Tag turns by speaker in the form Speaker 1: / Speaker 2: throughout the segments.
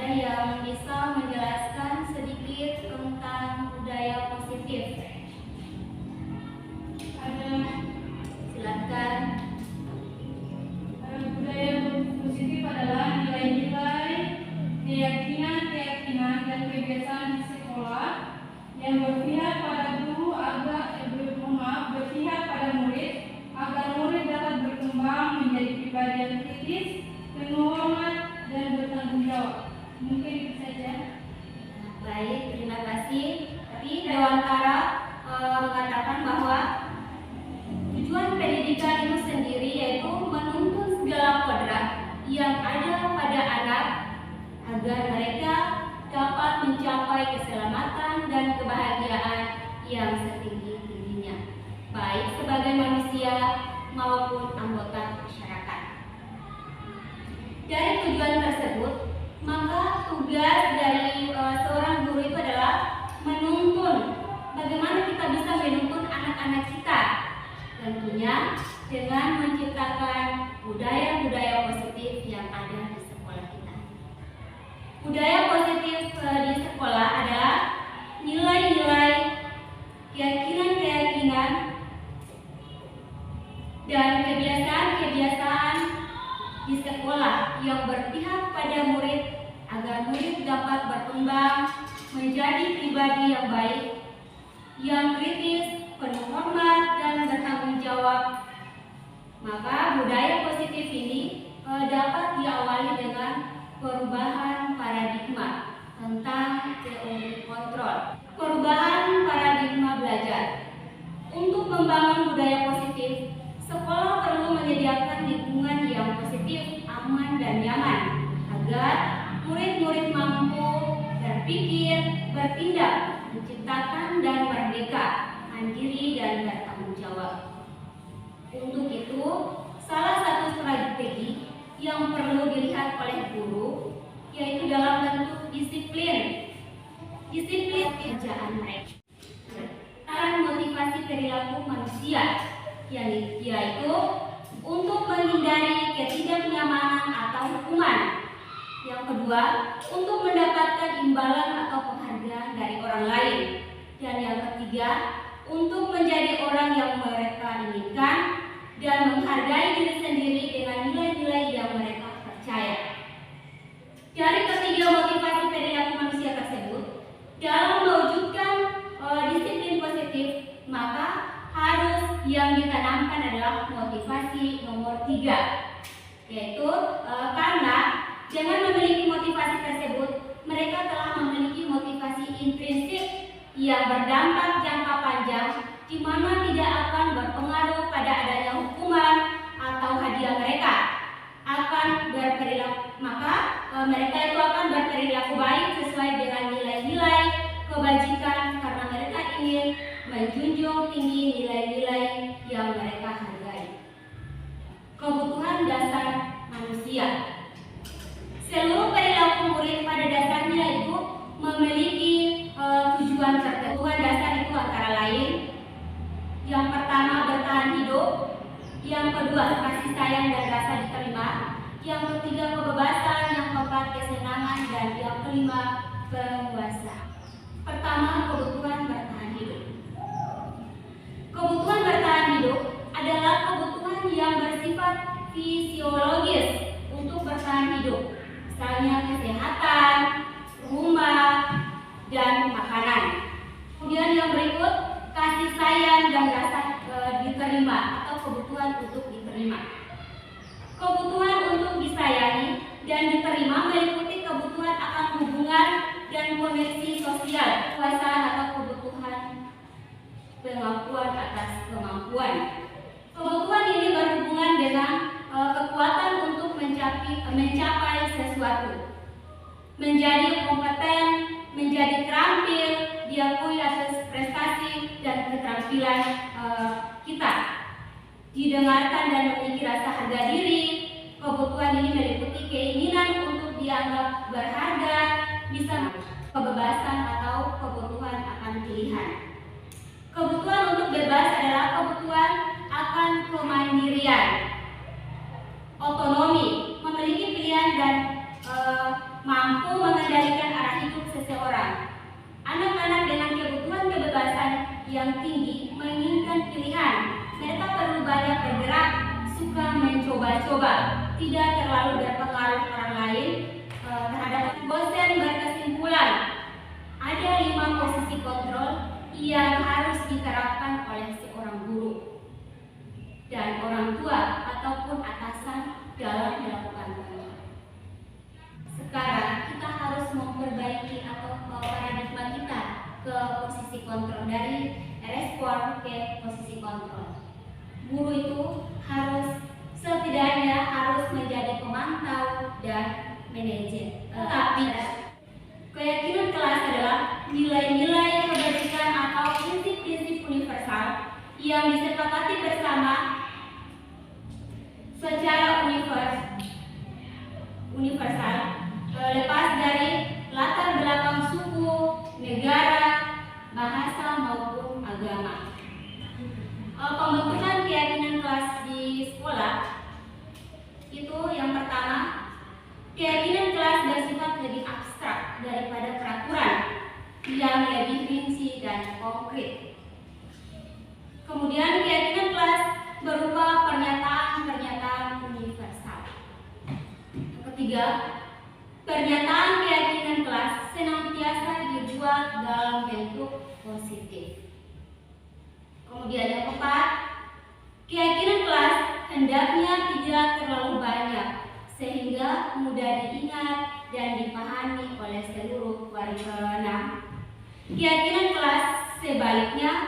Speaker 1: ada yang bisa menjelaskan sedikit tentang budaya positif?
Speaker 2: Ada.
Speaker 1: Silakan.
Speaker 2: Budaya positif adalah nilai-nilai, keyakinan dan kebiasaan di sekolah yang berpihak pada guru berpihak pada murid agar murid dapat berkembang menjadi pribadi yang kritis, penuh hormat dan bertanggung jawab. Mungkin itu saja.
Speaker 1: Baik, terima kasih. Tapi Dewantara mengatakan bahwa tujuan pendidikan itu sendiri yaitu menuntun segala kodrat yang ada pada anak agar mereka dapat mencapai keselamatan dan kebahagiaan yang setinggi-tingginya, baik sebagai manusia maupun anggota masyarakat. Dari tujuan tersebut, maka tugas dari seorang guru itu adalah menuntun. Bagaimana kita bisa menuntun anak-anak kita? Tentunya dengan menciptakan budaya-budaya positif yang ada di sekolah kita. Budaya positif di sekolah adalah nilai-nilai, keyakinan-keyakinan, dan kebiasaan-kebiasaan di sekolah yang berpihak pada murid agar murid dapat berkembang menjadi pribadi yang baik, yang kritis, penuh hormat dan bertanggung jawab. Maka budaya positif ini dapat diawali dengan perubahan paradigma tentang teori kontrol, perubahan paradigma belajar. Untuk membangun budaya positif, sekolah perlu menyediakan lingkungan yang positif, aman dan nyaman agar murid-murid mampu berpikir, bertindak, menciptakan dan merdeka, mandiri dan bertanggung jawab. Untuk itu, salah satu strategi yang perlu dilihat oleh guru yaitu dalam bentuk disiplin kerjaan mereka. Motivasi perilaku manusia yaitu untuk menghindari ketidaknyamanan atau hukuman. Yang kedua, untuk mendapatkan imbalan atau penghargaan dari orang lain. Dan yang ketiga, untuk menjadi orang yang mereka inginkan dan menghargai diri sendiri dengan nilai-nilai yang mereka percaya. Dari ketiga motivasi perilaku manusia tersebut, dalam mewujudkan disiplin positif, maka harus yang ditanamkan adalah motivasi nomor 3, yaitu karena dengan memiliki motivasi tersebut, mereka telah memiliki motivasi intrinsik yang berdampak jangka panjang, di mana tidak akan berpengaruh pada adanya hukuman atau hadiah mereka. Mereka itu akan berperilaku baik sesuai dengan nilai-nilai kebajikan karena mereka ingin menjunjung tinggi nilai-nilai yang mereka hargai. Kebutuhan dasar manusia. Seluruh perilaku murid pada dasarnya itu memiliki tujuan tertentu. Tujuan dasar itu antara lain, yang pertama bertahan hidup, yang kedua kasih sayang dan rasa diterima, yang ketiga kebebasan, yang keempat kesenangan, dan yang kelima penguasaan. Pertama, kebutuhan bertahan hidup. Kebutuhan bertahan hidup adalah kebutuhan yang bersifat fisiologis untuk bertahan hidup, misalnya kesehatan, rumah, dan makanan. Kemudian yang berikut, kasih sayang dan rasa diterima atau kebutuhan untuk diterima. Kebutuhan untuk disayangi dan diterima meliputi kebutuhan akan hubungan dan koneksi sosial, kekuasaan atau kebutuhan pengakuan atas kemampuan. Kebutuhan ini berhubungan dengan kekuatan untuk mencapai sesuatu, menjadi kompeten, menjadi terampil, diakui atas prestasi dan keterampilan kita, didengarkan dan memiliki rasa harga diri. Kebutuhan ini meliputi keinginan untuk dianggap berharga, bisa kebebasan atau kebutuhan akan pilihan. Kebutuhan untuk bebas adalah kebutuhan akan kemandirian, otonomi, memiliki pilihan dan mampu mencoba tidak terlalu berpengaruh orang lain terhadap dosen berkesimpulan ada 5 posisi kontrol yang harus diterapkan oleh seorang guru dan orang tua ataupun atasan dalam melakukan kontrol. Sekarang kita harus memperbaiki atau paradigma kita ke posisi kontrol, dari respon ke posisi kontrol. Guru itu setidaknya harus menjadi pemantau dan manajer. Tapi keyakinan kelas adalah nilai-nilai kebajikan atau prinsip-prinsip universal yang disepakati bersama secara universal, lepas dari latar belakang suku, negara, bahasa maupun agama. Pembentukan keyakinan kelas di sekolah itu yang pertama, keyakinan kelas bersifat lebih abstrak daripada peraturan yang lebih rinci dan konkret. Kemudian keyakinan kelas berupa pernyataan-pernyataan universal. Yang ketiga, pernyataan keyakinan kelas senantiasa dibuat dalam bentuk positif. Kemudian yang keempat, keyakinan kelas hendaknya tidak terlalu banyak sehingga mudah diingat dan dipahami oleh seluruh warga. Keyakinan kelas sebaliknya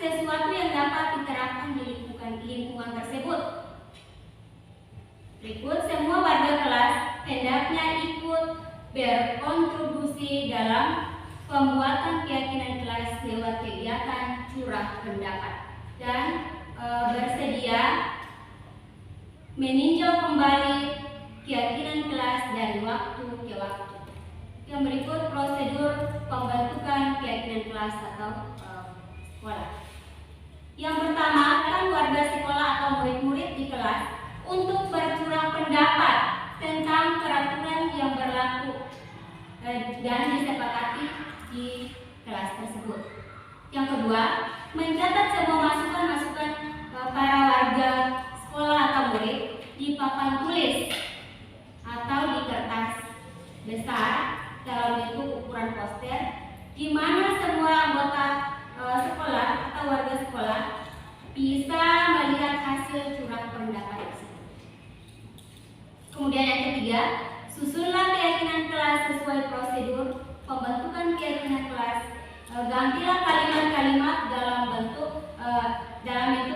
Speaker 1: sesuatu yang dapat diterapkan di lingkungan tersebut. Berikut, semua warga kelas hendaknya ikut berkontribusi dalam pembuatan keyakinan kelas lewat kegiatan curah pendapat dan bersedia meninjau kembali keyakinan kelas dari waktu ke waktu. Yang berikut, prosedur pembentukan keyakinan kelas atau sekolah. Yang pertama, kan warga sekolah atau murid-murid di kelas untuk bercurah pendapat tentang peraturan yang berlaku dan disepakati di kelas tersebut. Yang kedua, mencatat semua masukan-masukan para warga sekolah atau murid di papan tulis atau di kertas besar dalam bentuk ukuran poster, di mana semua anggota sekolah atau warga sekolah bisa melihat hasil curah pendapat tersebut. Kemudian yang ketiga, susunlah keyakinan kelas sesuai prosedur pembentukan keyakinan kelas. Gantilah kalimat-kalimat dalam bentuk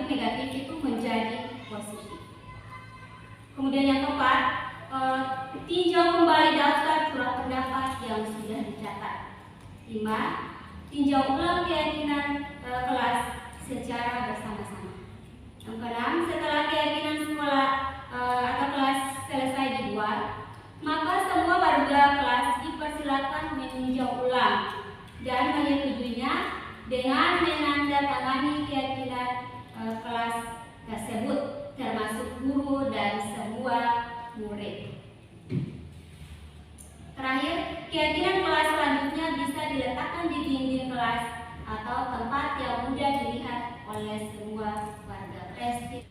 Speaker 1: negatif itu menjadi positif. Kemudian yang keempat, tinjau kembali daftar curah pendapat yang sudah dicatat. 5. Tinjau ulang keyakinan kelas secara bersama-sama. Yang keenam, setelah keyakinan sekolah atau kelas selesai dibuat, maka semua warga kelas dipersilakan meninjau ulang dan menyetujuinya dengan menandatangani keyakinan kelas tersebut, termasuk guru dan semua murid. Terakhir, keyakinan kelas selanjutnya bisa diletakkan di dinding kelas atau tempat yang mudah dilihat oleh semua warga kelas.